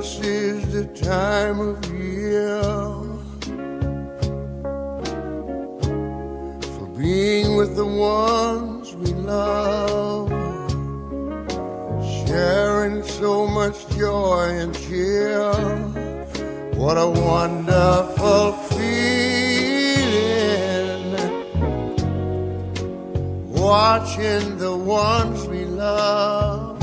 This is the time of year for being with the ones we love, sharing so much joy and cheer. What a wonderful feeling, watching the ones we love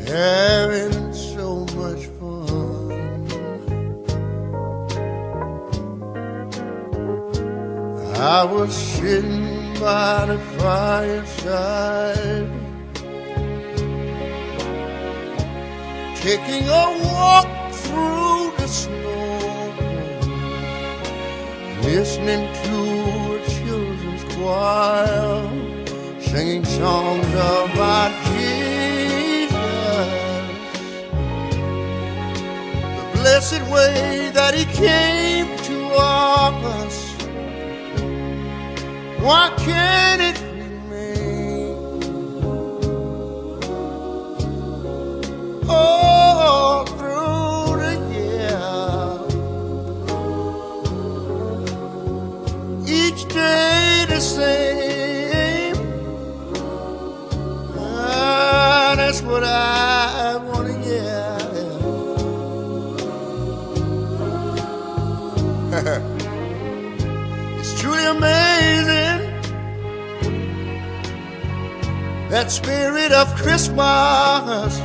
having so much fun. I was sitting by the fireside, taking a walk through the snow, listening to a children's choir singing songs about Jesus, the blessed way that he came to us. Why can't it remain? All through the year, each day the same. That's what I want to hear. It's truly amazing, that spirit of Christmas.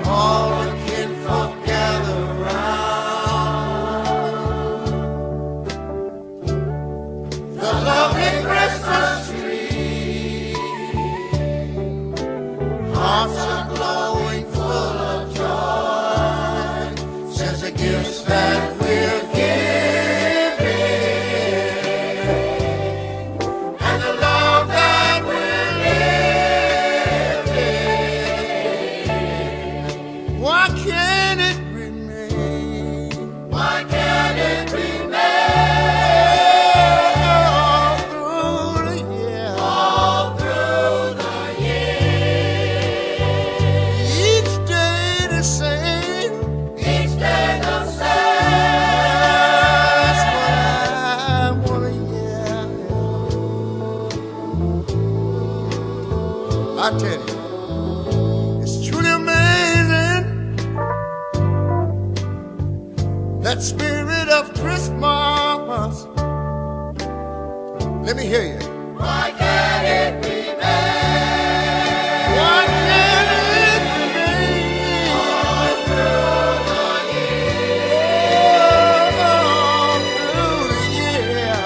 All the kinfolk gather round the lovely Christmas tree. Hearts are glowing full of joy since the gifts that we're giving and the love that we're living. Why can't it remain? Why can't it remain? All through the year. All through the year. Each day the same. Each day the same. That's what I want to hear. I tell you, it's truly amazing, that spirit of Christmas. Let me hear you. Why can't it remain? Why can't it remain? All through the year. All through the year.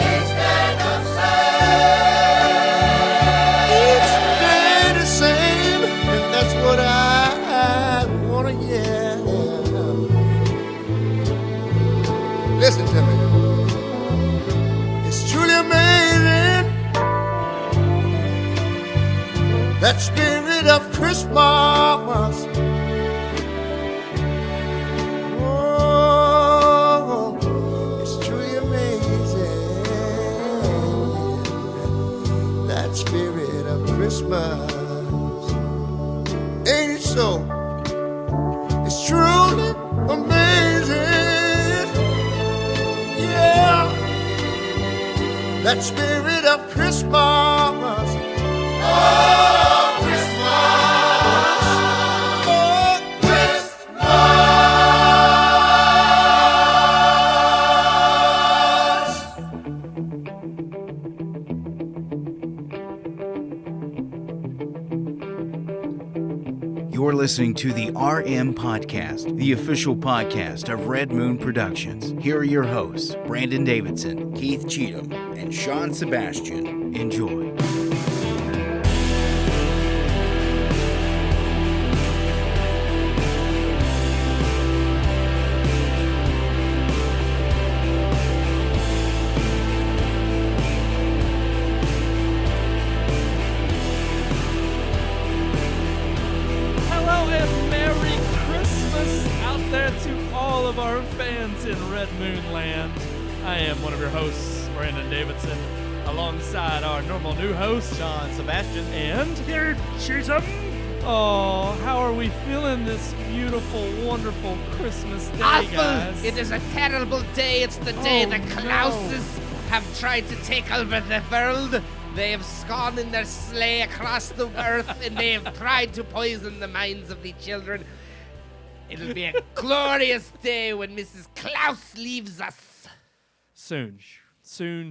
Each day the same. Each day the same. And that's what I want to hear. Listen to me. It's truly amazing, that spirit of Christmas. Oh, it's truly amazing, that spirit of Christmas. Ain't it so? It's truly amazing. Yeah, that spirit of Christmas. Oh, Christmas. Oh, You're listening to the RM Podcast, the official podcast of Red Moon Productions. Here are your hosts, Brandon Davidson, Keith Cheatham, and Sean Sebastian. Enjoy. In Red Moon Land. I am one of your hosts, Brandon Davidson, alongside our normal new host, Sean Sebastian, and Keith Cheatham. Oh, how are we feeling this beautiful, wonderful Christmas day, guys? It is a terrible day. It's the day the Klauses have tried to take over the world. They have gone in their sleigh across the earth, and they have tried to poison the minds of the children. It'll be a glorious day when Mrs. Klaus leaves us. Soon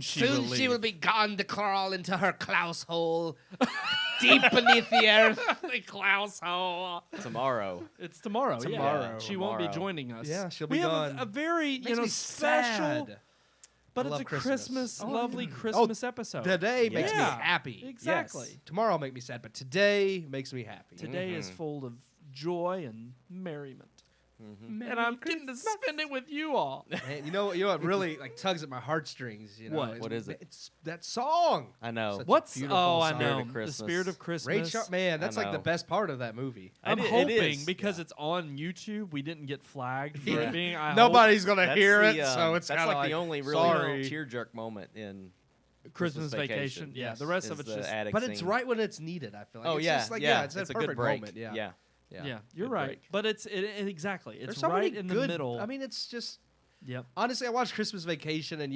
she will be gone to crawl into her Klaus hole, deep beneath the earth. The Klaus hole. Tomorrow. It's tomorrow. Tomorrow. Yeah. She won't be joining us. Yeah, she'll be we gone. We have a very, Makes me special. sad. But I it's love a Christmas. lovely Christmas episode. Today makes me Yeah. happy. Exactly. Yes. Tomorrow will make me sad, but today makes me happy. Today is full of joy and merriment. And I'm getting to spend it with you all. Man, you know what really tugs at my heartstrings? You know, What is it? It's that song. I know. Such a What's beautiful I song. know Spirit of Christmas. the Spirit of Christmas. Ray Charles, man, that's I like the know. best part of that movie. I'm It hoping is. because it's on YouTube, we didn't get flagged for Yeah. it being. I Nobody's gonna That's hear the, it, so it's that's kind of like the only really sorry. tearjerk moment in hope Christmas Vacation. Yeah, Yes. the rest is of it's the just. attic But it's scene. right when it's needed. I feel like. Oh it's yeah, just like, yeah. it's a a perfect good break. moment. Yeah. Yeah, you're Good right. break. But it's exactly. It's There's so right many in good, the middle. I mean, it's just. Yep. Honestly, I watched Christmas Vacation, and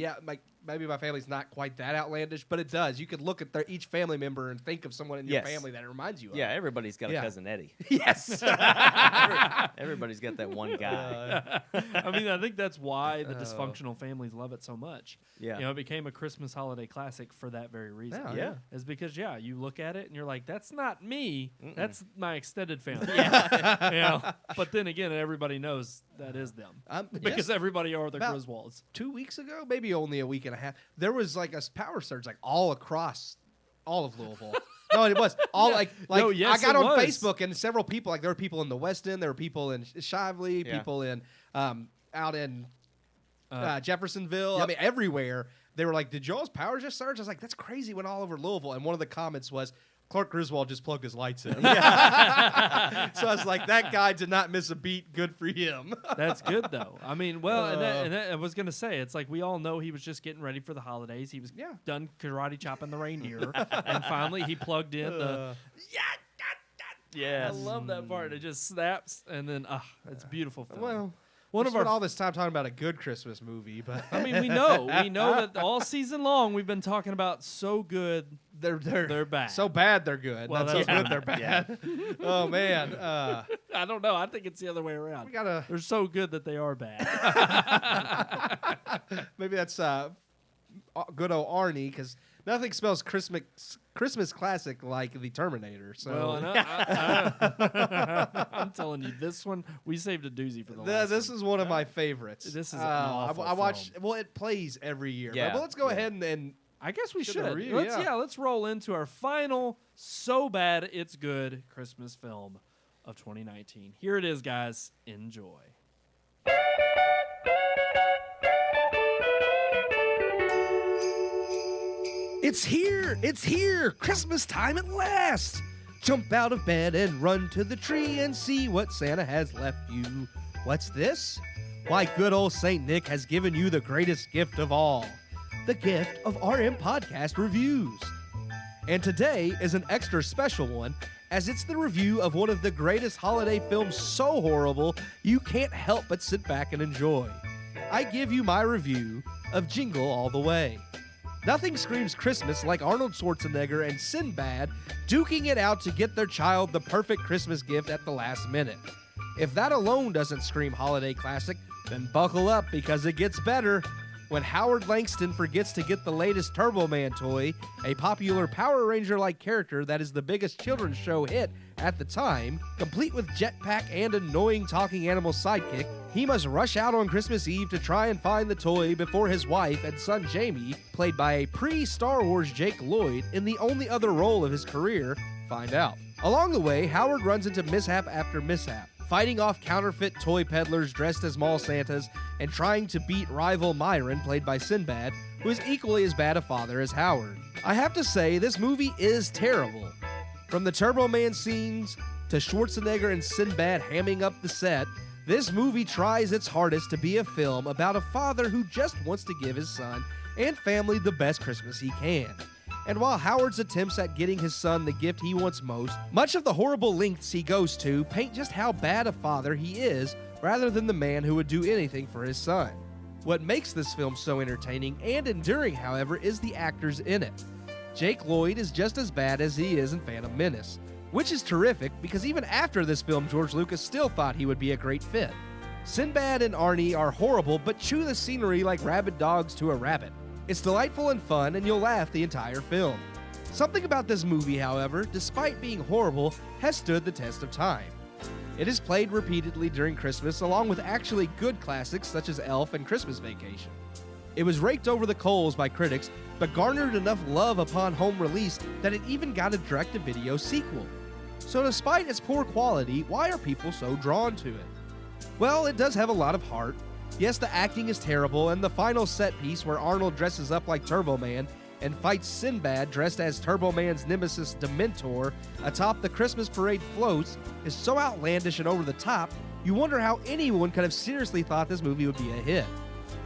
maybe my family's not quite that outlandish, but it does. You could look at each family member and think of someone in your Yes. family that it reminds you of. Yeah, everybody's got a Yeah. cousin Eddie. Yes. Everybody's got that one guy. I mean, I think that's why the dysfunctional families love it so much. Yeah. You know, it became a Christmas holiday classic for that very reason. Yeah. Is because you look at it and you're like, that's not me. Mm-mm. That's my extended family. Yeah. You know? But then again, everybody knows that is them because Just everybody are the about Griswolds. 2 weeks ago, maybe only a week and a half, there was like a power surge all across all of Louisville. No, it was all Yeah. like No, yes, I got it on was. Facebook and several people, there were people in the West End, there were people in Shively, Yeah. people in out in Jeffersonville. Yep. I mean, everywhere. They were like, "Did y'all's power just surge?" I was like, "That's crazy." Went all over Louisville, and one of the comments was, "Clark Griswold just plugged his lights in." So I was like, "That guy did not miss a beat. Good for him." That's good though. I mean, well, and that, I was gonna say, it's like we all know he was just getting ready for the holidays. He was done karate chopping the reindeer, and finally he plugged in the. Yes. I love that part. It just snaps, and then it's a beautiful film. Well, one we of our. spent all this time talking about a good Christmas movie, but I mean, we know that all season long we've been talking about so good. they're bad. So bad they're good. Well, Not so that's good they're bad. Oh man, I don't know. I think it's the other way around. we gotta. They're so good that they are bad. Maybe that's good old Arnie, because nothing spells Christmas classic like the Terminator. So Well, and I'm telling you, this one we saved a doozy for the last this one. is one of my favorites. This is an I awful watch. film. Well, it plays every year. Yeah. But let's go ahead and I guess we Should should. have review, Let's roll into our final so bad it's good Christmas film of 2019. Here it is, guys. Enjoy. It's here! It's here! Christmas time at last! Jump out of bed and run to the tree and see what Santa has left you. What's this? Why, good old St. Nick has given you the greatest gift of all, the gift of RM Podcast Reviews. And today is an extra special one, as it's the review of one of the greatest holiday films so horrible you can't help but sit back and enjoy. I give you my review of Jingle All the Way. Nothing screams Christmas like Arnold Schwarzenegger and Sinbad duking it out to get their child the perfect Christmas gift at the last minute. If that alone doesn't scream holiday classic, then buckle up because it gets better. when Howard Langston forgets to get the latest Turbo Man toy, a popular Power Ranger-like character that is the biggest children's show hit at the time, complete with jetpack and annoying talking animal sidekick, he must rush out on Christmas Eve to try and find the toy before his wife and son Jamie, played by a pre-Star Wars Jake Lloyd in the only other role of his career, find out. Along the way, Howard runs into mishap after mishap, fighting off counterfeit toy peddlers dressed as mall Santas and trying to beat rival Myron, played by Sinbad, who is equally as bad a father as Howard. I have to say, this movie is terrible. From the Turbo Man scenes to Schwarzenegger and Sinbad hamming up the set, this movie tries its hardest to be a film about a father who just wants to give his son and family the best Christmas he can. And while Howard's attempts at getting his son the gift he wants most, much of the horrible lengths he goes to paint just how bad a father he is, rather than the man who would do anything for his son. What makes this film so entertaining and enduring, however, is the actors in it. Jake Lloyd is just as bad as he is in Phantom Menace, which is terrific because even after this film, George Lucas still thought he would be a great fit. Sinbad and Arnie are horrible but chew the scenery like rabid dogs to a rabbit. It's delightful and fun, and you'll laugh the entire film. Something about this movie, however, despite being horrible, has stood the test of time. It is played repeatedly during Christmas, along with actually good classics such as Elf and Christmas Vacation. It was raked over the coals by critics, but garnered enough love upon home release that it even got a direct-to-video sequel. So despite its poor quality, why are people so drawn to it? Well, it does have a lot of heart. Yes, the acting is terrible, and the final set piece where Arnold dresses up like Turbo Man and fights Sinbad dressed as Turbo Man's nemesis Dementor atop the Christmas parade floats is so outlandish and over the top, you wonder how anyone could have seriously thought this movie would be a hit.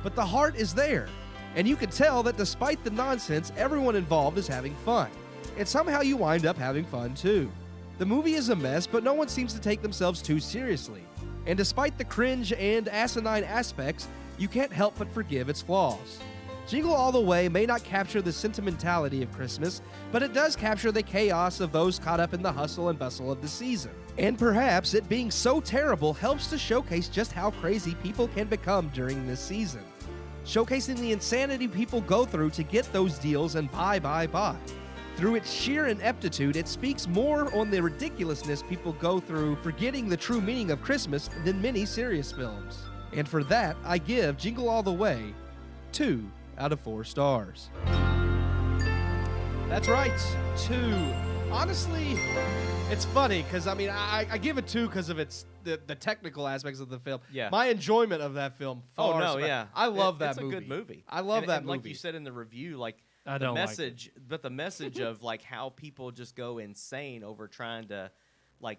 But the heart is there, and you can tell that despite the nonsense, everyone involved is having fun. And somehow you wind up having fun too. The movie is a mess, but no one seems to take themselves too seriously. And despite the cringe and asinine aspects, you can't help but forgive its flaws. Jingle All the Way may not capture the sentimentality of Christmas, but it does capture the chaos of those caught up in the hustle and bustle of the season. And perhaps it being so terrible helps to showcase just how crazy people can become during this season, showcasing the insanity people go through to get those deals and buy. Through its sheer ineptitude, it speaks more on the ridiculousness people go through forgetting the true meaning of Christmas than many serious films. And for that, I give Jingle All the Way 2 out of 4 stars. That's right, 2. Honestly, it's funny because I give it 2 because of the technical aspects of the film. Yeah. My enjoyment of that film. Oh no, yeah, I love that it's movie. It's a good movie. I love that and movie. Like you said in the review, like I the don't like message, but the message of like how people just go insane over trying to like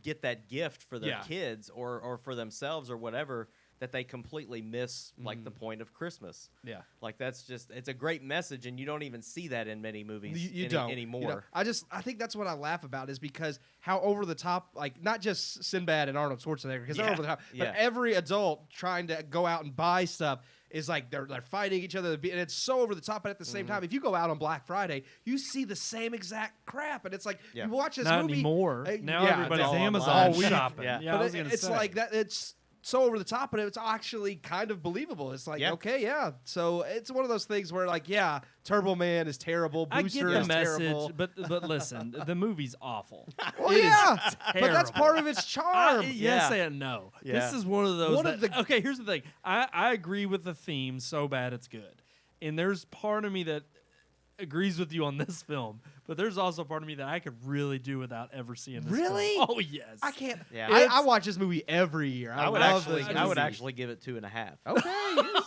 get that gift for their kids or for themselves or whatever, that they completely miss like the point of Christmas. Yeah. Like it's a great message, and you don't even see that in many movies You don't anymore. You know, I think that's what I laugh about is because how over the top, like not just Sinbad and Arnold Schwarzenegger, because they're over the top, but every adult trying to go out and buy stuff is like they're fighting each other, and it's so over the top. But at the same time, if you go out on Black Friday, you see the same exact crap, and it's like you watch this Not movie. anymore. Now yeah, everybody's it's all Amazon online. shopping. Yeah. I But was gonna it's say. like that. It's so over the top, but it's actually kind of believable. It's like, okay, yeah. So it's one of those things where, like, yeah, Turbo Man is terrible. I Booster get the is message, terrible. but listen, the movie's awful. Well, It is yeah, but that's terrible. part of its charm. Yes and no. Yeah. This is one of those. One of that, the- okay, here's the thing. I agree with the theme so bad it's good, and there's part of me that agrees with you on this film, but there's also part of me that I could really do without ever seeing this. Really? Film. Oh yes. I can't. Yeah. I watch this movie every year. I would love actually, this I would movie. actually give it 2.5. Okay.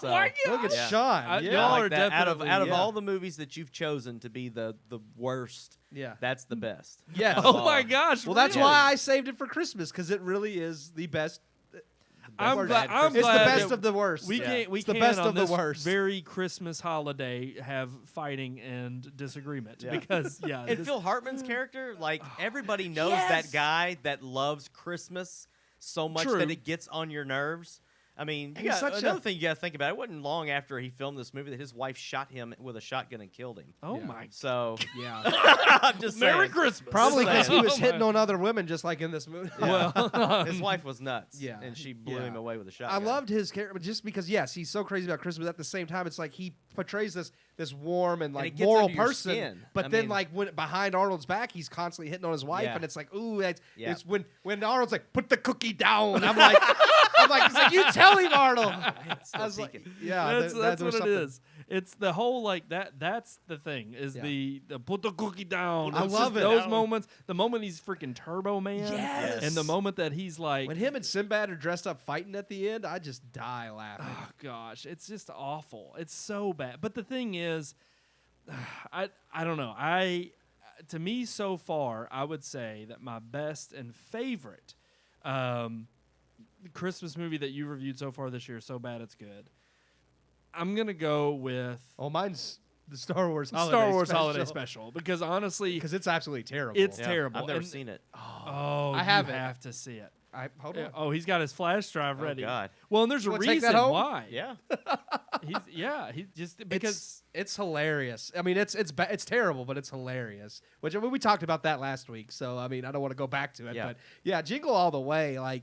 So, Look at Yeah. Sean. Y'all Yeah. are like that, out of definitely- all the movies that you've chosen to be the worst, Yeah. that's the best. Yes. Oh my gosh. Well, that's really? why I saved it for Christmas, because it really is the best. I'm worst. glad. I'm It's the glad best that of the worst. We can't. We It's the can best on of the this worst. very Christmas holiday have fighting and disagreement because And this- Phil Hartman's character, like everybody knows Yes. that guy that loves Christmas so much True. that it gets on your nerves. I mean, He's such another a- thing you got to think about. It wasn't long after he filmed this movie that his wife shot him with a shotgun and killed him. Oh Yeah. my! So Yeah. I'm just Merry saying. Christmas. Probably because he was Oh, my- hitting on other women just like in this movie. Well, His wife was nuts. Yeah. And she blew Yeah. him away with a I shotgun. loved his character, but just because, yes, he's so crazy about Christmas. At the same time, it's like he portrays this warm and it like gets moral under your person. skin. But I then, mean- like when behind Arnold's back, he's constantly hitting on his wife, Yeah. and it's like, ooh, that's Yeah. it's when Arnold's like, put the cookie down. I'm like, he's like, you tell him, Arnold. I was like, peeking. yeah, that's there was what it something- is. It's the whole like that. That's the thing. Is Yeah. the put the cookie down. I It's love just it. Those Down. moments. The moment he's freaking Turbo Man. Yes. And the moment that he's like, When him and Sinbad are dressed up fighting at the end, I just die laughing. oh gosh, it's just awful. It's so bad. But the thing is, I don't know. To me so far, I would say that my best and favorite Christmas movie that you reviewed so far this year, so bad it's good. I'm gonna go with Oh, mine's the Star Wars Holiday Special because honestly, because it's absolutely terrible. it's Yeah, terrible. I've never And- seen it. Oh, I you haven't. have to see it. Hold on. Oh, he's got his flash drive Oh, ready. God. Well, and there's You a wanna take that reason home? why. Yeah. He just because it's hilarious. I mean, it's terrible, but it's hilarious. Which I mean, we talked about that last week, so I mean, I don't want to go back to it, Yeah. but yeah, Jingle All the Way, like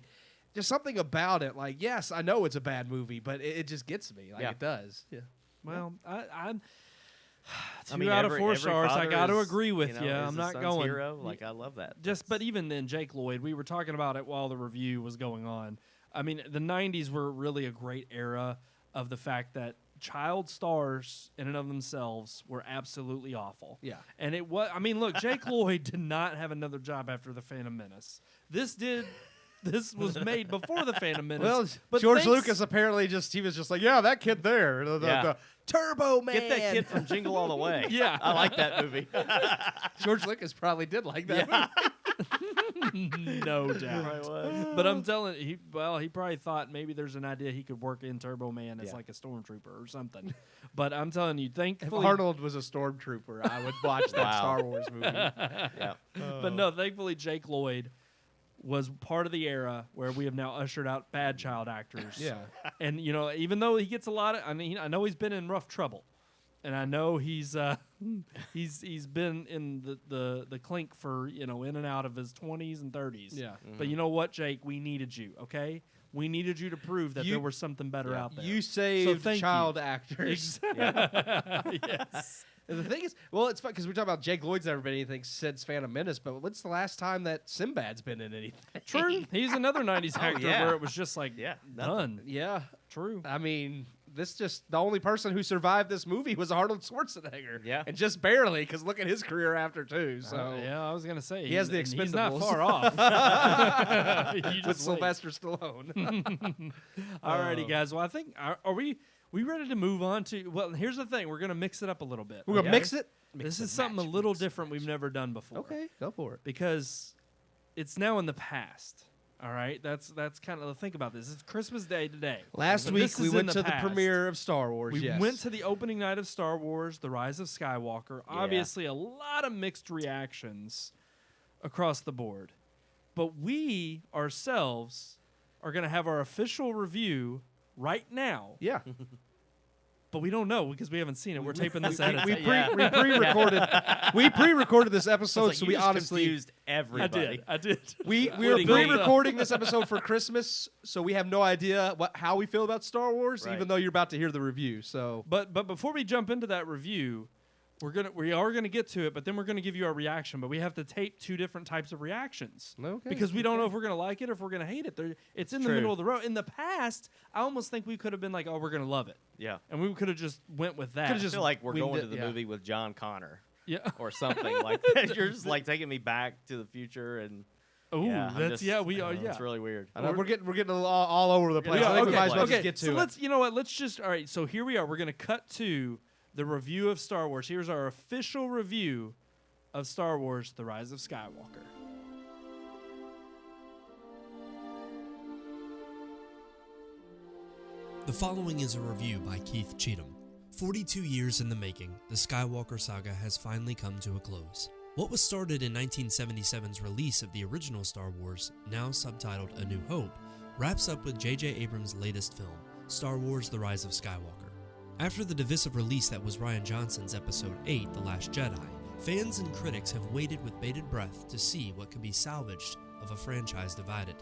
just something about it. Like, yes, I know it's a bad movie, but it just gets me. Like Yeah. it does. Yeah. well, I'm two I mean, out of every 4 stars. I father got to is, agree with you. you. Know, is I'm his not son's going. Hero. Like I love that. Just, but even then, Jake Lloyd, we were talking about it while the review was going on. I mean, the 90s were really a great era of the fact that child stars in and of themselves were absolutely awful. Yeah. And it was, I mean, look, Jake Lloyd did not have another job after The Phantom Menace. This was made before The Phantom Menace. Well, but George thanks- Lucas apparently he was just like, yeah, that kid there, Yeah. the Turbo Man. Get that kid from Jingle All the Way. Yeah. I like that movie. George Lucas probably did like that. movie. No doubt. But I'm telling you, he probably thought maybe there's an idea he could work in Turbo Man as Yeah. like a stormtrooper or something. But I'm telling you, If thankfully, Arnold was a stormtrooper, I would watch that Wow. Star Wars movie. Yeah. but no, thankfully Jake Lloyd was part of the era where we have now ushered out bad child actors. Yeah. And you know, even though he gets a lot of, I mean, I know he's been in rough trouble, and I know he's been in the clink for in and out of his 20s and 30s. Yeah. But you know what, Jake? We needed you. Okay, we needed you to prove that You- there was something better out there. You saved thank you. child actors. Yes. And the thing is, well, it's fun because we're talking about Jake Lloyd's never been anything since Phantom Menace, but when's the last time that Sinbad's been in anything? True. He's another 90s actor yeah. where it was just like Yeah, done. Yeah. True. I mean, the only person who survived this movie was Arnold Schwarzenegger. Yeah. And just barely, because look at his career after, too. So Yeah, I was gonna say He has the and he's not Expendables. far off. You with just wait. Sylvester Stallone. Alrighty, guys. Well, I think are we ready to move on to? Well, here's the thing. We're gonna mix it up a little bit. We're going to Okay. mix it. This is something a little different we've never done before. Okay, go for it. Because it's now in the past. All right. That's kind of think about this. It's Christmas Day today. Last But week, this we is went in to the past. premiere of Star Wars. We yes. went to the opening night of Star Wars: The Rise of Skywalker. Obviously, a lot of mixed reactions across the board. But we ourselves are going to have our official review right now. Yeah. But we don't know because we haven't seen it. We're taping this at we Yeah. pre-recorded we pre-recorded this episode, Like so you we just honestly confused everybody. I did. we are Putting it up. pre-recording this episode for Christmas, so we have no idea how we feel about Star Wars, Right. even though you're about to hear the review. So But before we jump into that review, we are gonna get to it. But then we're gonna give you our reaction. But we have to tape 2 different types of reactions Okay, because we don't know if we're gonna like it or if we're gonna hate it. It's in the True. middle of the road. In the past, I almost think we could have been like, "Oh, we're gonna love it," Yeah. and we could have just went with that. I feel like we're we going did- to the yeah. movie with John Connor Yeah. or something like that. You're just like taking me back to the future and Oh, yeah, I'm that's just- we are. Yeah. It's really weird. I know, we're getting all over the place. Yeah, I think we okay. might as well okay. just get to so it. let's you know what? Let's just all right. So here we are. We're gonna cut to the review of Star Wars. Here's our official review of Star Wars: The Rise of Skywalker. The following is a review by Keith Cheatham. 42 years in the making, the Skywalker saga has finally come to a close. What was started in 1977's release of the original Star Wars, now subtitled A New Hope, wraps up with J.J. Abrams' latest film, Star Wars: The Rise of Skywalker. After the divisive release that was Rian Johnson's Episode 8, The Last Jedi, fans and critics have waited with bated breath to see what could be salvaged of a franchise divided.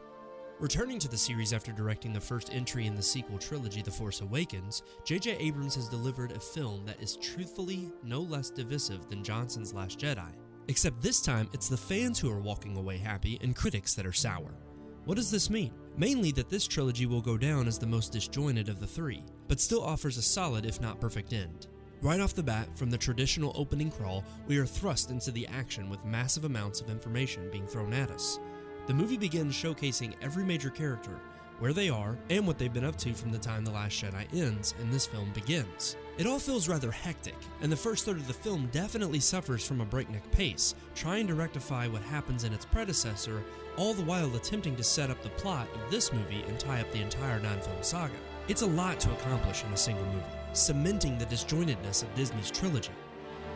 Returning to the series after directing the first entry in the sequel trilogy, The Force Awakens, J.J. Abrams has delivered a film that is truthfully no less divisive than Johnson's Last Jedi. Except this time, it's the fans who are walking away happy and critics that are sour. What does this mean? Mainly that this trilogy will go down as the most disjointed of the three, but still offers a solid if not perfect end. Right off the bat, from the traditional opening crawl, we are thrust into the action with massive amounts of information being thrown at us. The movie begins showcasing every major character, where they are, and what they've been up to from the time The Last Jedi ends and this film begins. It all feels rather hectic, and the first third of the film definitely suffers from a breakneck pace, trying to rectify what happens in its predecessor, all the while attempting to set up the plot of this movie and tie up the entire 9-film saga. It's a lot to accomplish in a single movie, cementing the disjointedness of Disney's trilogy.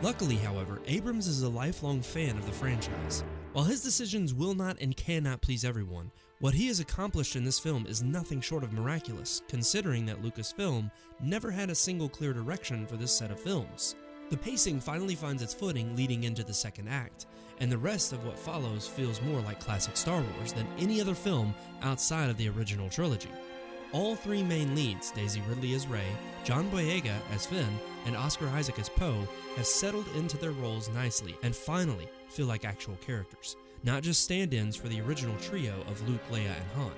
Luckily, however, Abrams is a lifelong fan of the franchise. While his decisions will not and cannot please everyone, what he has accomplished in this film is nothing short of miraculous, considering that Lucasfilm never had a single clear direction for this set of films. The pacing finally finds its footing leading into the second act, and the rest of what follows feels more like classic Star Wars than any other film outside of the original trilogy. All three main leads, Daisy Ridley as Rey, John Boyega as Finn, and Oscar Isaac as Poe, have settled into their roles nicely and finally feel like actual characters, not just stand-ins for the original trio of Luke, Leia, and Han.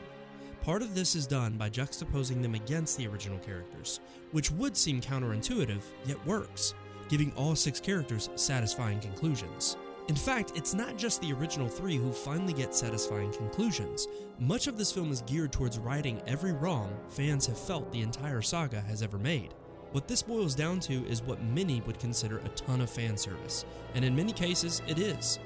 Part of this is done by juxtaposing them against the original characters, which would seem counterintuitive, yet works, giving all 6 characters satisfying conclusions. In fact, it's not just the original 3 who finally get satisfying conclusions. Much of this film is geared towards righting every wrong fans have felt the entire saga has ever made. What this boils down to is what many would consider a ton of fan service, and in many cases, it is.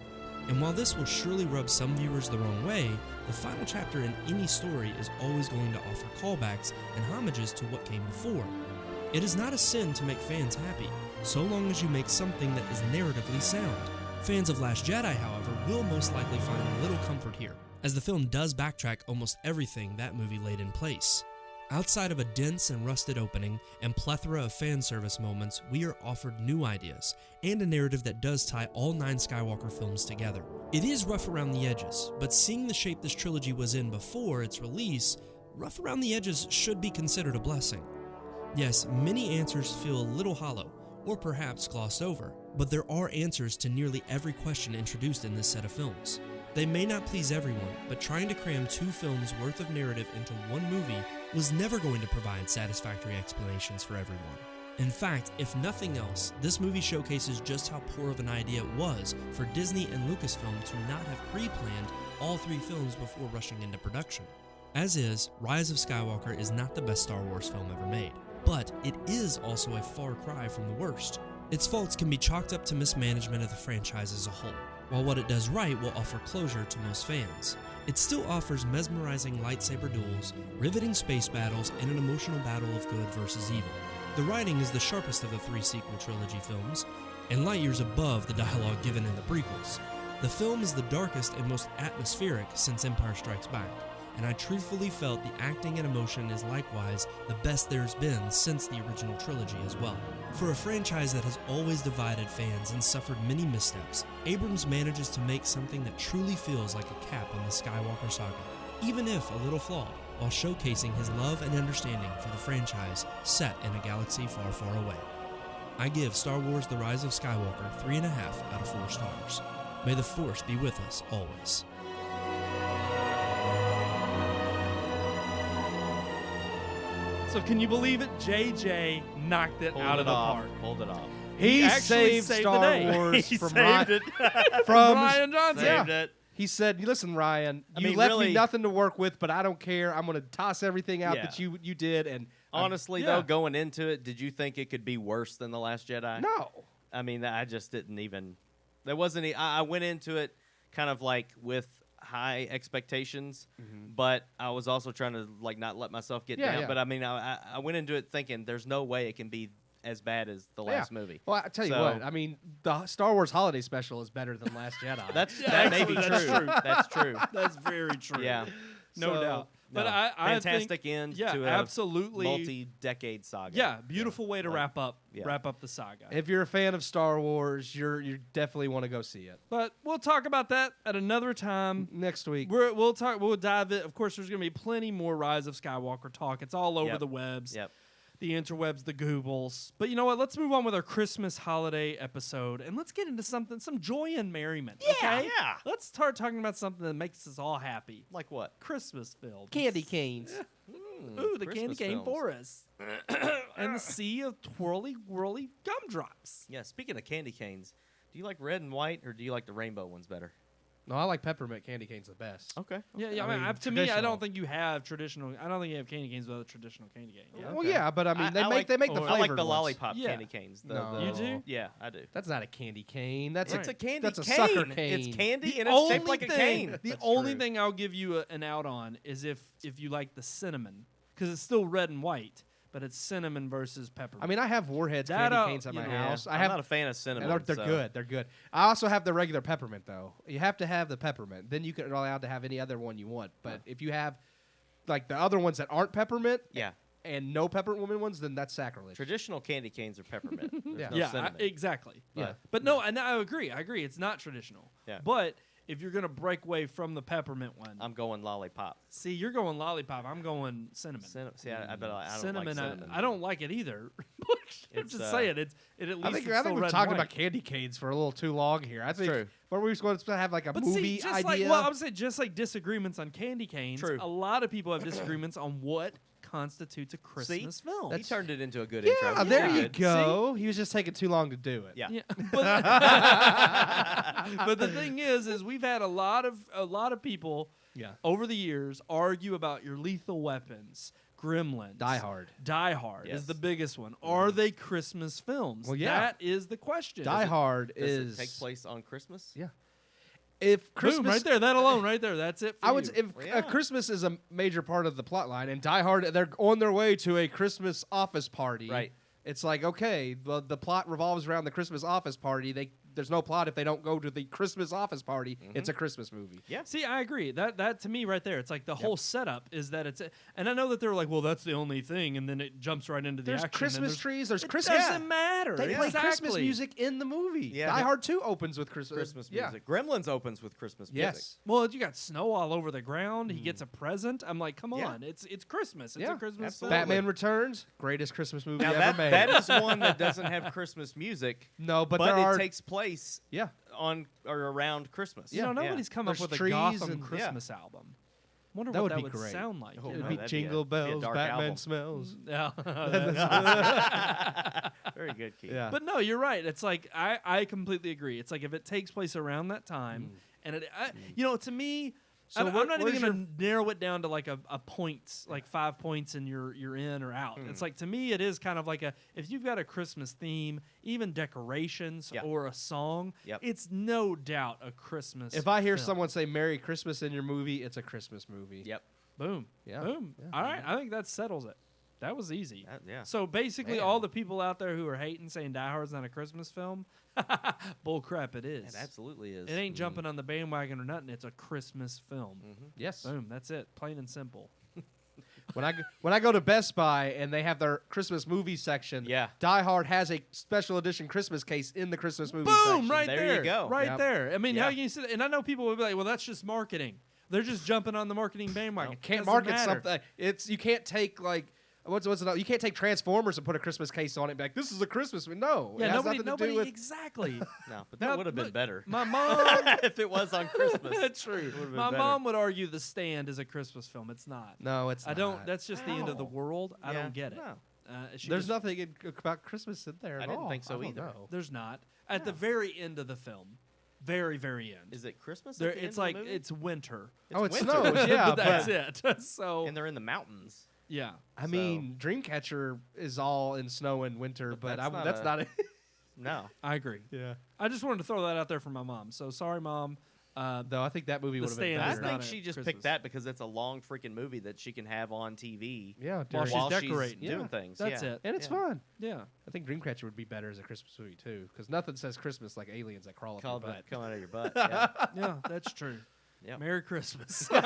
And while this will surely rub some viewers the wrong way, the final chapter in any story is always going to offer callbacks and homages to what came before. It is not a sin to make fans happy, so long as you make something that is narratively sound. Fans of Last Jedi, however, will most likely find little comfort here, as the film does backtrack almost everything that movie laid in place. Outside of a dense and rusted opening and plethora of fan service moments, we are offered new ideas and a narrative that does tie all 9 Skywalker films together. It is rough around the edges, but seeing the shape this trilogy was in before its release, rough around the edges should be considered a blessing. Yes, many answers feel a little hollow, or perhaps glossed over, but there are answers to nearly every question introduced in this set of films. They may not please everyone, but trying to cram 2 films worth of narrative into one movie was never going to provide satisfactory explanations for everyone. In fact, if nothing else, this movie showcases just how poor of an idea it was for Disney and Lucasfilm to not have pre-planned all 3 films before rushing into production. As is, Rise of Skywalker is not the best Star Wars film ever made, but it is also a far cry from the worst. Its faults can be chalked up to mismanagement of the franchise as a whole, while what it does right will offer closure to most fans. It still offers mesmerizing lightsaber duels, riveting space battles, and an emotional battle of good versus evil. The writing is the sharpest of the 3 sequel trilogy films, and light years above the dialogue given in the prequels. The film is the darkest and most atmospheric since Empire Strikes Back, and I truthfully felt the acting and emotion is likewise the best there's been since the original trilogy as well. For a franchise that has always divided fans and suffered many missteps, Abrams manages to make something that truly feels like a cap on the Skywalker saga, even if a little flawed, while showcasing his love and understanding for the franchise set in a galaxy far, far away. I give Star Wars: The Rise of Skywalker 3.5 out of 4 stars. May the Force be with us always. So can you believe it? JJ knocked it out of the park. Pulled it off. He actually saved saved Star the day. Wars He from saved it. from Rian Johnson. Saved it. He said, "Listen, Ryan, I you mean, left really- me nothing to work with, but I don't care. I'm going to toss everything out Yeah. that you did." And Honestly, yeah. though, going into it, did you think it could be worse than The Last Jedi? No. I mean, I just didn't even. There wasn't. I went into it kind of like with high expectations, but I was also trying to like not let myself get Yeah, down. yeah. But I mean, I went into it thinking there's no way it can be as bad as the last movie. Well, I tell you So- what. I mean, the Star Wars Holiday Special is better than Last Jedi. That may be actually, that's true. true. That's true. That's very true. Yeah. No So, doubt. But No. I Fantastic think, end yeah, to a absolutely multi-decade saga. Yeah, beautiful way to wrap up Yeah. the saga. If you're a fan of Star Wars, you definitely want to go see it. But we'll talk about that at another time. Next week. We'll dive in. Of course, there's going to be plenty more Rise of Skywalker talk. It's all over Yep. the webs. Yep. The interwebs, the Goobles. But you know what? Let's move on with our Christmas holiday episode and let's get into some joy and merriment. Okay? Yeah. Let's start talking about something that makes us all happy. Like what? Christmas films. Candy canes. Ooh, the candy Christmas cane films. forest. And the sea of twirly, whirly gumdrops. Yeah. Speaking of candy canes, do you like red and white or do you like the rainbow ones better? No, I like peppermint candy canes the best. Okay. Yeah, I I mean, mean, to me, I traditional. don't think you have traditional. I don't think you have candy canes without a traditional candy cane. Yeah. Well, yeah, but I mean, they make the or- flavored I like the ones. lollipop Yeah. candy canes. No. You do? Yeah, I do. That's not a candy cane. That's It's a candy That's a cane. sucker cane. It's candy The and it's shaped only like a thing- cane. The That's only true. thing I'll give you an out on is if you like the cinnamon, because it's still red and white, but it's cinnamon versus peppermint. I mean, I have Warheads That, candy canes at you my know, house. I'm not a fan of cinnamon. and they're so- good. They're good. I also have the regular peppermint though. You have to have the peppermint. Then you can allowed to have any other one you want. But if you have like the other ones that aren't peppermint, Yeah. and no peppermint ones, then that's sacrilege. Traditional candy canes are peppermint. There's Yeah. no yeah, cinnamon. exactly. Yeah. But no, and I agree. I agree. It's not traditional. Yeah. But if you're gonna break away from the peppermint one, I'm going lollipop. see, you're going lollipop. I'm going cinnamon. See, I bet I don't cinnamon, like cinnamon. I don't like it either. I'm It's, just saying, it at least I think it's still we've red talked and about white. candy canes for a little too long here. I think true. what were we supposed to have like a But movie see, just idea? like I would say, just like disagreements on candy canes, True. a lot of people have disagreements on what constitutes a Christmas film. He turned it into a good yeah, intro. there Yeah. you Good. go. He was just taking too long to do it. Yeah. Yeah, but the thing is we've had a lot of people Yeah. over the years argue about your Lethal Weapons, Gremlins, Die Hard. Die Hard Yes. is the biggest one. Are they Christmas films? Well, yeah. That is the question. Die Hard Does is it take place on Christmas? Yeah. If Christmas, Boom, right there. That alone, right there. That's it. For I would. you. If Well, yeah. Christmas is a major part of the plot line, and Die Hard, they're on their way to a Christmas office party. Right. It's like, okay, well, the plot revolves around the Christmas office party. There's no plot if they don't go to the Christmas office party. It's a Christmas movie. Yeah. See, I agree. That to me right there, it's like the whole setup is that it's, and I know that they're like, well, that's the only thing, and then it jumps right into the There's action. and Christmas trees. There's It Christmas. doesn't matter. They play Christmas Exactly. music in the movie. Yeah. Die Hard 2 opens with Christmas Christmas music. Gremlins opens with Christmas music. Yes. Well, you got snow all over the ground. He gets a present. I'm like, come Yeah. on, it's Christmas. It's Yeah. a Christmas Absolutely. film. Batman Returns, greatest Christmas movie Now ever made. that is one that doesn't have Christmas music, no, but but there it are. takes place Yeah. on or around Christmas. You know, nobody's come up There's with a trees Gotham and- Christmas album. Wonder That what would that be would great. sound like. Oh, you It'd no, be that'd Jingle be a Bells, dark Batman album. Smells. Yeah. Very good, Keith. Yeah. But no, you're right. It's like I completely agree. It's like if it takes place around that time, and to me, So I'm not where's even gonna narrow it down to like a points, like 5 points, and you're in or out. It's like to me, it is kind of like if you've got a Christmas theme, even decorations Yeah. or a song, Yep. it's no doubt a Christmas. If I hear film. someone say "Merry Christmas" in your movie, it's a Christmas movie. Yep. boom, Yeah. boom, Yeah. all right, I think that settles it. That was easy. Yeah. So basically, Man. all the people out there who are hating saying Die Hard's not a Christmas film, bull crap, it is. It absolutely is. It ain't jumping on the bandwagon or nothing. It's a Christmas film. Yes. Boom. That's it. Plain and simple. When I go to Best Buy and they have their Christmas movie section, Yeah. Die Hard has a special edition Christmas case in the Christmas movie Boom! section. Right There there. you go. Right Yep. there. I mean, Yeah. how can you say that? And I know people will be like, "Well, that's just marketing." They're just jumping on the marketing bandwagon. Can't Doesn't market matter. something. You can't take like what's you can't take Transformers and put a Christmas case on it. And be like, this is a Christmas movie. No, Yeah, it has nobody nothing to do with. exactly. No, but that My- would have been look, better My mom. if it was on Christmas. That's true. Would've been My better. mom would argue The Stand is a Christmas film. It's not. No, it's. I don't. not. That's just the end of the How? world. I Yeah, don't get it. no. There's Just- nothing about Christmas in there. I at didn't all. think so I don't either. know. There's not. At the very end of the film, very end. Is it Christmas? There, at the end it's of the like movie? it's winter. Oh, it winter. snows. Yeah, but that's it. So and they're in the mountains. yeah. I mean, Dreamcatcher is all in snow and winter, but that's not that's a- not it. No. I agree. Yeah. I just wanted to throw that out there for my mom. So sorry, mom. Though I think that movie The would have been Stand I is better. not think a she just Christmas. picked that because it's a long freaking movie that she can have on TV Yeah, While during- she's while decorating. she's doing Yeah. things. That's yeah. it. and it's Yeah. fun. Yeah. I think Dreamcatcher would be better as a Christmas movie too, because nothing says Christmas like aliens that crawl up your Called butt. come out of your butt. Yeah. Yeah, that's true. Yep. Merry Christmas. All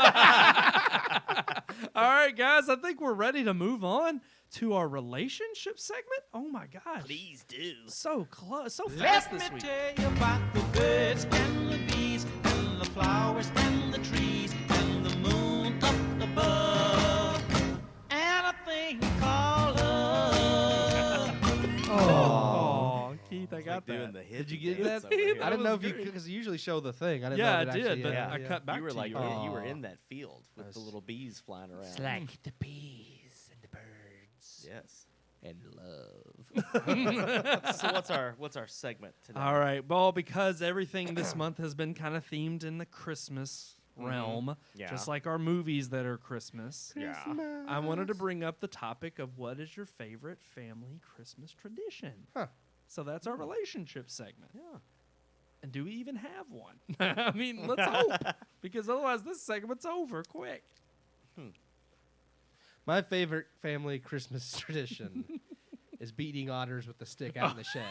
right, guys, I think we're ready to move on to our relationship segment. Oh my gosh. Please do. So close, so fast this week. Tell you about the birds and the bees and the flowers and the trees and the moon up above and a thing called love. Oh, Keith, I got Doing that. the hit Did you get dance that? over here. I didn't know was if you great. because you usually show the thing. I didn't Yeah, know I if it did, actually, but yeah, I yeah. cut back You were to like you. you were Aw. in that field with the little bees flying around. Like the bees and the birds Yes. and love. So what's our segment today? All right. Well, because everything this month has been kind of themed in the Christmas realm, Yeah. just like our movies that are Christmas. Yeah. I wanted to bring up the topic of what is your favorite family Christmas tradition. Huh. So that's our relationship segment. Yeah. And do we even have one? I mean, let's hope, because otherwise this segment's over quick. My favorite family Christmas tradition is beating otters with the stick out in the shed.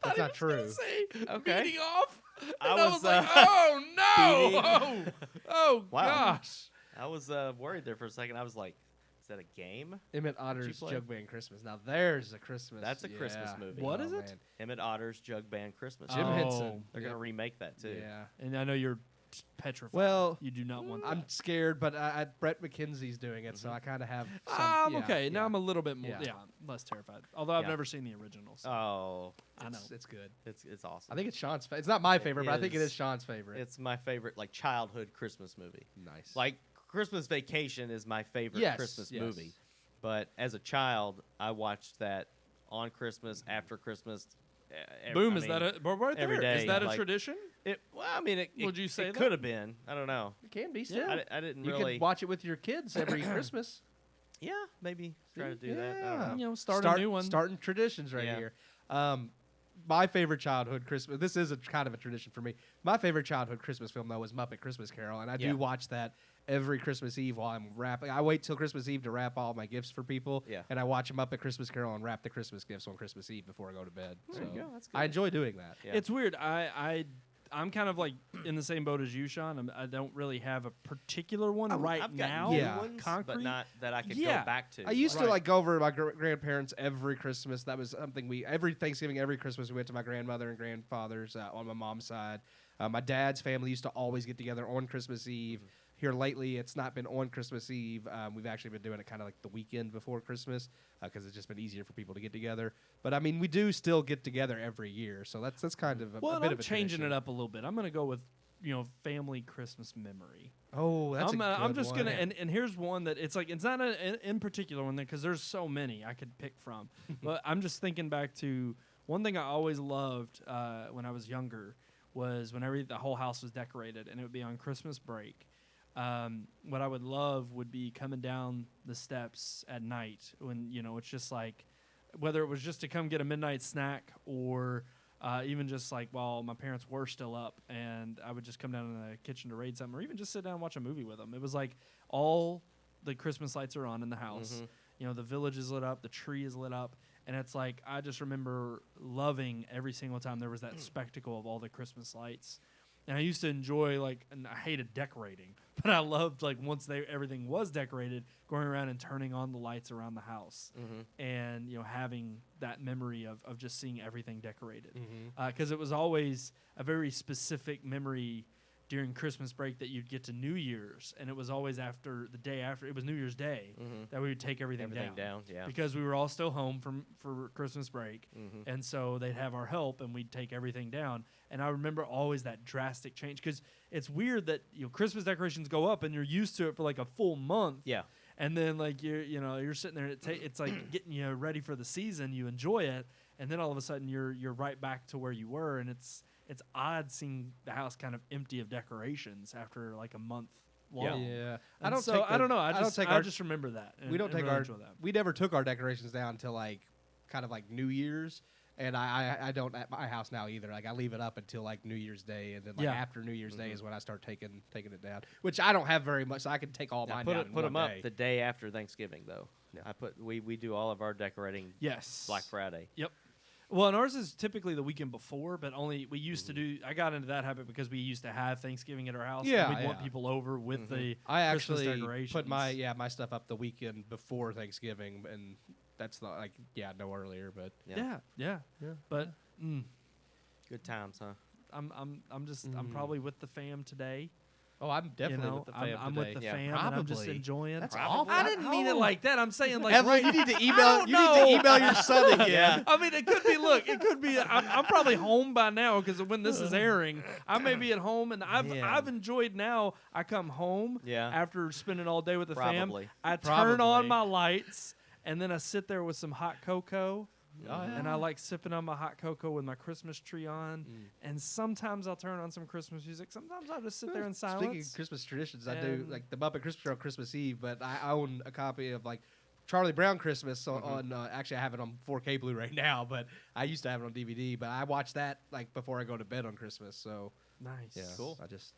That's not true. Say, Okay. beating off. And I I was was, like, oh no! beating- Oh Wow. gosh! I was worried there for a second. I was like, is that a game? Emmett Otter's play? Jug Band Christmas. Now there's a Christmas. That's a Christmas movie. What Oh, is it? man. Emmett Otter's Jug Band Christmas. Jim Oh. Henson. They're gonna remake that too. Yeah. And I know you're petrified. Well, you do not want that. I'm scared, but Brett McKenzie's doing it, so I kind of have. Some, I'm yeah, okay. Now yeah. I'm a little bit more, Yeah. less terrified. Although I've Yeah. never seen the original. So Oh, I know. It's good. it's awesome. I think it's Sean's. It's not my favorite, but I think it is. is Sean's favorite. It's my favorite like childhood Christmas movie. nice. Like Christmas Vacation is my favorite Yes, Christmas yes. movie. But as a child, I watched that on Christmas, after Christmas. Boom! Is that a right every there? Is day, that a like- tradition? Well, I mean, Would you say it that? could have been. I don't know. it can be still. I didn't You really. could watch it with your kids every Christmas. Yeah, maybe try to do that. I don't Yeah. know. You know, start a new one. Starting traditions right Yeah. here. My favorite childhood Christmas. This is a kind of a tradition for me. My favorite childhood Christmas film though was Muppet Christmas Carol, and I Yeah. do watch that every Christmas Eve while I'm wrapping. I wait till Christmas Eve to wrap all my gifts for people. Yeah. And I watch Muppet Christmas Carol and wrap the Christmas gifts on Christmas Eve before I go to bed. There you So go, that's good. I enjoy doing that. Yeah. It's weird. I'm kind of like in the same boat as you, Sean. I don't really have a particular one right I've got now. new Yeah. ones, concrete. but not that I could Yeah. go back to. I used to Right. like go over to my grandparents every Christmas. That was something every Thanksgiving, every Christmas we went to my grandmother and grandfather's on my mom's side. My dad's family used to always get together on Christmas Eve. Here lately, it's not been on Christmas Eve. We've actually been doing it kind of like the weekend before Christmas because it's just been easier for people to get together. But I mean, we do still get together every year, so that's kind of a Well, and bit I'm of a changing tradition. it up a little bit. I'm going to go with family Christmas memory. Oh, that's I'm good just one. gonna and here's one that it's like it's not in particular one because there's so many I could pick from, but I'm just thinking back to one thing I always loved when I was younger was whenever the whole house was decorated and it would be on Christmas break. What I would love would be coming down the steps at night when it's just like whether it was just to come get a midnight snack or even just like while my parents were still up and I would just come down in the kitchen to raid something or even just sit down and watch a movie with them. It was like all the Christmas lights are on in the house. The village is lit up, the tree is lit up. And it's like I just remember loving every single time there was that spectacle of all the Christmas lights. And I used to enjoy and I hated decorating, but I loved once everything was decorated, going around and turning on the lights around the house, and having that memory of just seeing everything decorated, because it was always a very specific memory during Christmas break that you'd get to New Year's, and it was always after the day after. It was New Year's Day that we would take everything down. Yeah. Because we were all still home for Christmas break, and so they'd have our help, and we'd take everything down. And I remember always that drastic change because it's weird that Christmas decorations go up, and you're used to it for like a full month. Yeah. And then you're sitting there, and it's like getting you ready for the season. You enjoy it, and then all of a sudden you're right back to where you were, and it's odd seeing the house kind of empty of decorations after like a month long. Yeah. I don't know. I I just remember that. We don't and take really our. enjoy that. We never took our decorations down until kind of like New Year's, and I don't at my house now either. Like I leave it up until like New Year's Day, and then after New Year's Day is when I start taking it down. Which I don't have very much, so I can take all mine down. Put them up day. the day after Thanksgiving though. Yeah. We do all of our decorating Yes. Black Friday. Yep. Well, and ours is typically the weekend before, but only we used to do. I got into that habit because we used to have Thanksgiving at our house. Yeah, and we'd want yeah. people over with the I Christmas actually decorations. put my stuff up the weekend before Thanksgiving, and that's not like no earlier, but Yeah. But Good times, huh? I'm probably with the fam today. oh, I'm definitely you know, with the fam I'm today. with the Yeah, fam, and I'm just probably. enjoying. That's Probably. awful. I didn't mean it like that. I'm saying like Evelyn, right, you need to I email. don't You need to know. email your son again. Yeah. I mean, it could be. Look, it could be. I'm probably home by now because when this is airing, I may be at home, and I've enjoyed. Now I come home after spending all day with the Probably. fam. I turn on Probably. my lights, and then I sit there with some hot cocoa. Oh, yeah. And I like sipping on my hot cocoa with my Christmas tree on. And sometimes I'll turn on some Christmas music. Sometimes I'll just sit there in silence. Speaking of Christmas traditions, I do And- like the Muppet Christmas Show on Christmas Eve, but I own a copy of like Charlie Brown Christmas on actually I have it on 4K Blu-ray now, but I used to have it on DVD. But I watch that like before I go to bed on Christmas. So Nice. yeah, Cool. I just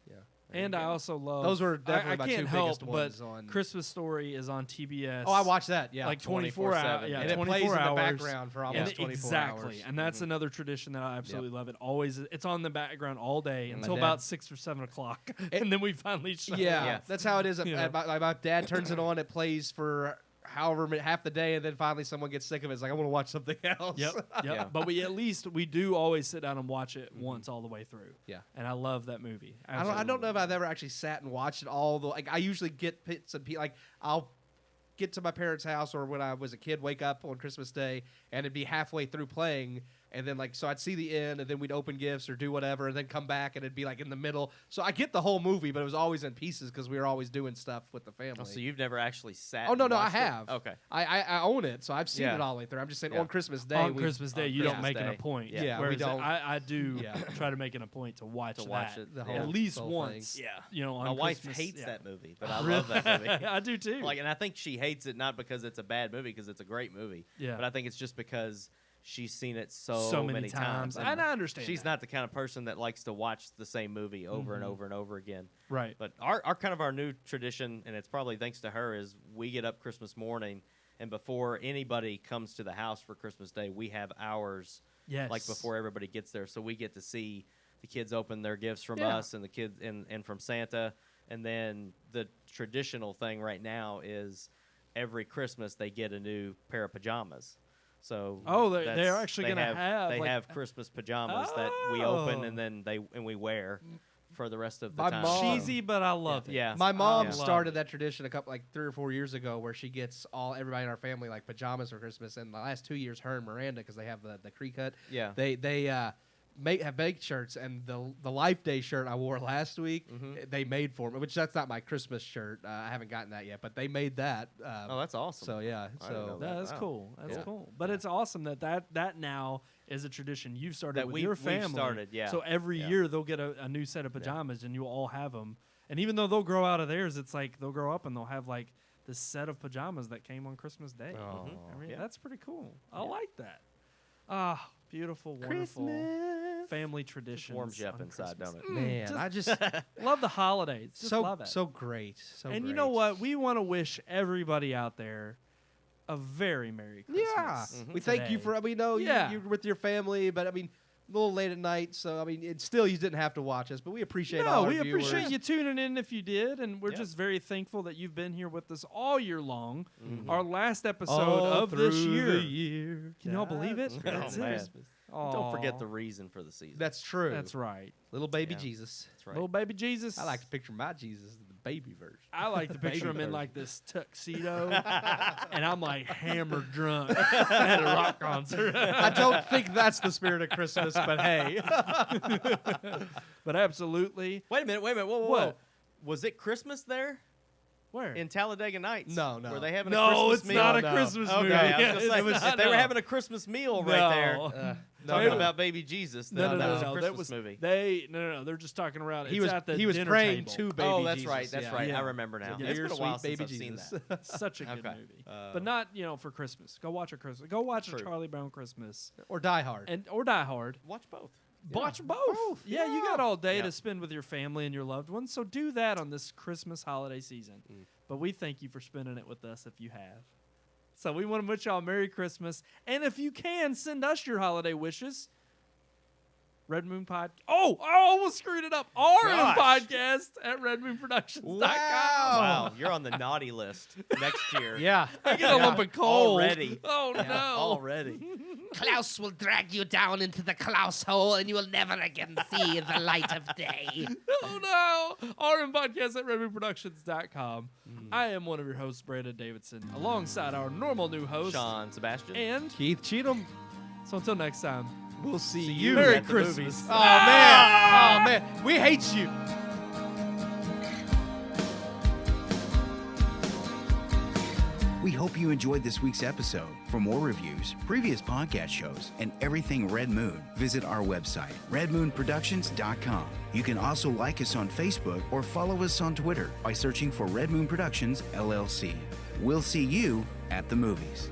And I also love Those were definitely I my can't two help, biggest ones but on- Christmas Story is on TBS. Oh, I watch that. Yeah, like 24 hours. 24/7. Yeah, and it 24 plays in the hours. background for almost And 24 exactly, hours. and that's another tradition that I absolutely love. It always it's on the background all day until dad- about 6 or 7 o'clock, and then we finally shut Yeah, it Yeah. off. that's how it is. Yeah. My dad turns it on. It plays for half the day, and then finally someone gets sick of it. It's like I want to watch something else. Yep. Yeah. But we do always sit down and watch it once all the way through. Yeah. And I love that movie. I don't know if I've ever actually sat and watched it all. Like I usually get bits and pieces. Like I'll get to my parents' house, or when I was a kid, wake up on Christmas Day, and it'd be halfway through playing. And then so I'd see the end, and then we'd open gifts or do whatever, and then come back, and it'd be like in the middle. So I get the whole movie, but it was always in pieces because we were always doing stuff with the family. Oh, so you've never actually sat? Oh no, and I watched it? have. Okay. I own it, so I've seen Yeah. it all the way through. I'm just saying Yeah. on Christmas Day. on Christmas Day, you don't Christmas make it a Day. point. Yeah, we Whereas don't. I do Yeah. try to make it a point to watch watch it, the yeah. at least whole once. thing. Yeah. You know, on My wife Christmas- hates yeah. that movie, but I love that movie. I do too. Like, and I think she hates it not because it's a bad movie, because it's a great movie. Yeah. But I think it's just because she's seen it so many times. and And I understand she's that. not the kind of person that likes to watch the same movie over and over and over again. Right. But our new tradition, and it's probably thanks to her, is we get up Christmas morning, and before anybody comes to the house for Christmas Day, we have ours. Yes. Like before everybody gets there, so we get to see the kids open their gifts from Yeah. us and the kids and from Santa. And then the traditional thing right now is every Christmas they get a new pair of pajamas. So they're that's- actually they gonna have, they like- have Christmas pajamas that we open Oh. and then we wear for the rest of the My time. mom- Cheesy, but I love it. Yeah. My mom love started it. that tradition like 3 or 4 years ago, where she gets everybody in our family like pajamas for Christmas. And the last 2 years, her and Miranda, because they have the Cree cut, Yeah. they have baked shirts, and the Life Day shirt I wore last week, they made for me. Which that's not my Christmas shirt. I haven't gotten that yet, but they made that. Oh, that's awesome. So yeah, I didn't know so that. That's Wow. cool. That's Yeah. cool. But it's awesome that now is a tradition you've started That with we've- your we've family. started, yeah. So every Yeah. year they'll get a new set of pajamas, and you'll all have them. And even though they'll grow out of theirs, it's like they'll grow up and they'll have like this set of pajamas that came on Christmas Day. Oh. I mean, Yeah. that's pretty cool. I like that. Ah, beautiful, wonderful family traditions. Warms you up on inside, Christmas. don't it? man, I just Love the holidays. Just so love it. so great. So and you great. know what? We want to wish everybody out there a very Merry Christmas. Yeah, we thank you today. for. We know Yeah. you're with your family, but I mean, a little late at night, so I mean, it's still you didn't have to watch us, but we appreciate No, all our we viewers. appreciate you tuning in if you did, and we're Yeah. just very thankful that you've been here with us all year long. Our last episode All of this through year. the year. Can y'all believe it? Oh, That's it. man. Don't forget Aw. the reason for the season. That's true. That's right. Little baby Yeah. Jesus. That's right. Little baby Jesus. I like to picture my Jesus in the baby version. I like to picture Baby him in version. like this tuxedo, and I'm like hammered drunk at a rock concert. I don't think that's the spirit of Christmas, but hey. But absolutely. Wait a minute. Whoa, whoa. What? Was it Christmas there Where? in Talladega Nights? No, no. Were they having a No, Christmas it's meal? not a No. Christmas movie. Okay, I was Yeah, gonna say, it's if not, they were no. having a Christmas meal right there, No. talking No. about baby Jesus, No, then no, that was no, a that Christmas was movie. No. They're just talking around. He It's was at the he was dinner praying table. to baby Oh, that's Jesus. right. That's yeah. right. Yeah. I remember now. Yeah, It's dear been a while sweet since baby I've Jesus. seen that. Such a good Okay. movie, but not for Christmas. Go watch a Christmas. Go watch a True. Charlie Brown Christmas Or Die Hard. or Die Hard. Watch both. Watch both. Yeah, you got all day Yeah. to spend with your family and your loved ones, so do that on this Christmas holiday season. But we thank you for spending it with us if you have. So we want to wish y'all Merry Christmas. And if you can, send us your holiday wishes. Red Moon Pod. Oh, I almost screwed it up. RM Podcast at redmoonproductions.com. Wow, you're on the naughty list next year. Yeah. I get a lump of coal. Already. Oh, Yeah, no. already. Klaus will drag you down into the Klaus hole, and you will never again see the light of day. Oh, no. RM Podcast at redmoonproductions.com. I am one of your hosts, Brandon Davidson, alongside our normal new host, Sean Sebastian. and Keith Cheatham. so until next time, We'll see you Merry at the Christmas. movies. Oh, man. Oh, man. We hate you. We hope you enjoyed this week's episode. For more reviews, previous podcast shows, and everything Red Moon, visit our website, redmoonproductions.com. You can also like us on Facebook or follow us on Twitter by searching for Red Moon Productions, LLC. We'll see you at the movies.